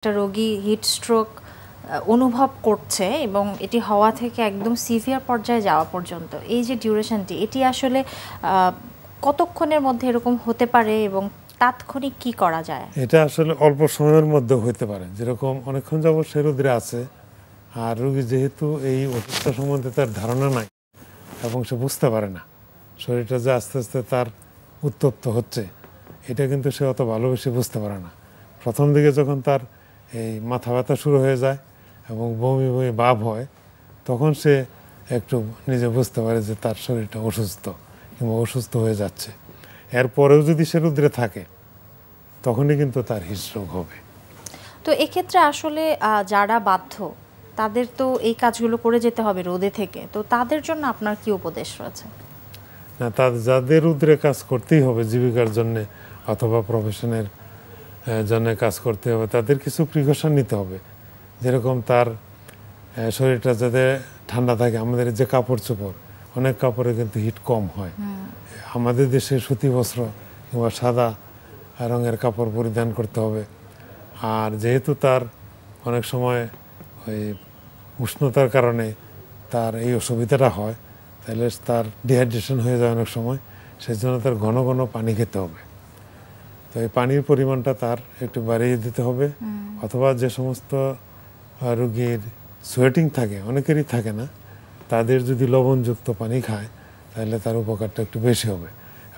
একটা রোগী heat stroke অনুভব করছে এবং এটি হওয়া থেকে একদম সিভিয়ার পর্যায়ে যাওয়া পর্যন্ত এই যে ডিউরেশনটি, এটি আসলে কতক্ষণের মধ্যে এরকম হতে পারে এবং তাৎক্ষণিক কি করা যায়? এটা আসলে অল্প সময়ের মধ্যে হতে পারে, যেরকম অনেকক্ষণ যাবত সে রোদে আছে আর রোগী যেহেতু এই ওষুধটা সম্বন্ধে তার ধারণা নাই এবং সে বুঝতে পারে না শরীরটা যে আস্তে আস্তে তার উত্তপ্ত হচ্ছে, এটা কিন্তু সে অত ভালোবেসে বুঝতে পারে না। প্রথম দিকে যখন তার এই মাথা ব্যথা শুরু হয়ে যায় এবং বমি বমি ভাব হয়, তখন সে একটু নিজে বুঝতে পারে যে তার শরীরটা অসুস্থ কিংবা অসুস্থ হয়ে যাচ্ছে। এরপরেও যদি সে রোদে থাকে তখনই কিন্তু তার হিটস্ট্রোক হবে। তো এক্ষেত্রে আসলে যারা বাধ্য তাদের তো এই কাজগুলো করে যেতে হবে রোদে থেকে, তো তাদের জন্য আপনার কি উপদেশ রয়েছে? না, যাদের রোদে কাজ করতেই হবে জীবিকার জন্য অথবা প্রফেশনের জন্য কাজ করতে হবে, তাদের কিছু প্রিকশন নিতে হবে। যেরকম তার শরীরটা যাতে ঠান্ডা থাকে। আমাদের যে কাপড় চোপড়, অনেক কাপড়ে কিন্তু হিট কম হয়। আমাদের দেশে সুতি বস্ত্র কিংবা সাদা রঙের কাপড় পরিধান করতে হবে। আর যেহেতু তার অনেক সময় ওই উষ্ণতার কারণে তার এই অসুবিধাটা হয়, তাহলে তার ডিহাইড্রেশন হয়ে যায় অনেক সময়, সেই জন্য তার ঘন ঘন পানি খেতে হবে। তো এই পানির পরিমাণটা তার একটু বাড়িয়ে দিতে হবে। অথবা যে সমস্ত রোগীর সোয়েটিং থাকে, অনেকেরই থাকে না, তাদের যদি লবণযুক্ত পানি খায় তাহলে তার উপকারটা একটু বেশি হবে।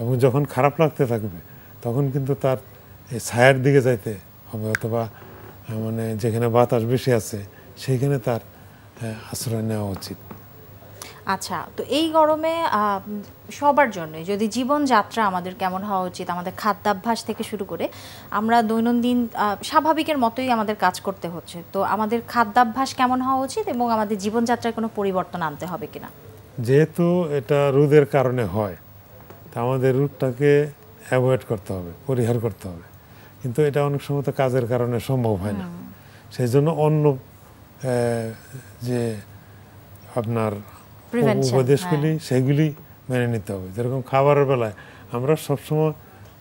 এবং যখন খারাপ লাগতে থাকবে তখন কিন্তু তার এই ছায়ার দিকে যাইতে হবে, অথবা মানে যেখানে বাতাস বেশি আছে সেইখানে তার আশ্রয় নেওয়া উচিত। আচ্ছা, তো এই গরমে সবার জন্য যদি জীবনযাত্রা আমাদের কেমন হওয়া উচিত, আমাদের খাদ্যাভ্যাস থেকে শুরু করে আমরা দৈনন্দিন স্বাভাবিকের মতোই আমাদের কাজ করতে হচ্ছে, তো আমাদের খাদ্যাভ্যাস কেমন হওয়া উচিত এবং আমাদের জীবনযাত্রায় কোনো পরিবর্তন আনতে হবে কিনা? যেহেতু এটা রোদের কারণে হয়, তা আমাদের রোদটাকে অ্যাভয়েড করতে হবে, পরিহার করতে হবে। কিন্তু এটা অনেক সময় তো কাজের কারণে সম্ভব হয় না। সেই জন্য অন্য যে আপনার উপদেশগুলি সেগুলি মেনে নিতে হবে। যেরকম খাবারের বেলায় আমরা সবসময়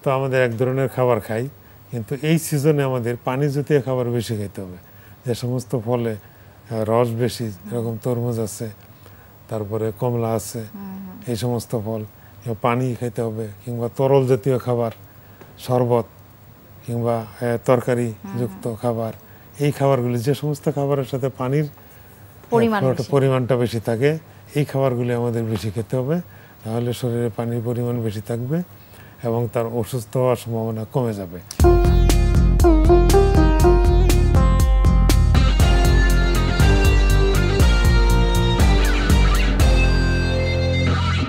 তো আমাদের এক ধরনের খাবার খাই, কিন্তু এই সিজনে আমাদের পানি জাতীয় খাবার বেশি খেতে হবে। যে সমস্ত ফলে রস বেশি, যেরকম তরমুজ আছে, তারপরে কমলা আছে, এই সমস্ত ফল পানি খেতে হবে। কিংবা তরল জাতীয় খাবার, শরবত কিংবা তরকারি যুক্ত খাবার, এই খাবারগুলি যে সমস্ত খাবারের সাথে পানির পরিমাণটা বেশি থাকে, এই খাবারগুলি আমাদের বেশি খেতে হবে। তাহলে শরীরে পানির পরিমাণ বেশি থাকবে এবং তার অসুস্থ হওয়ার সম্ভাবনা কমে যাবে।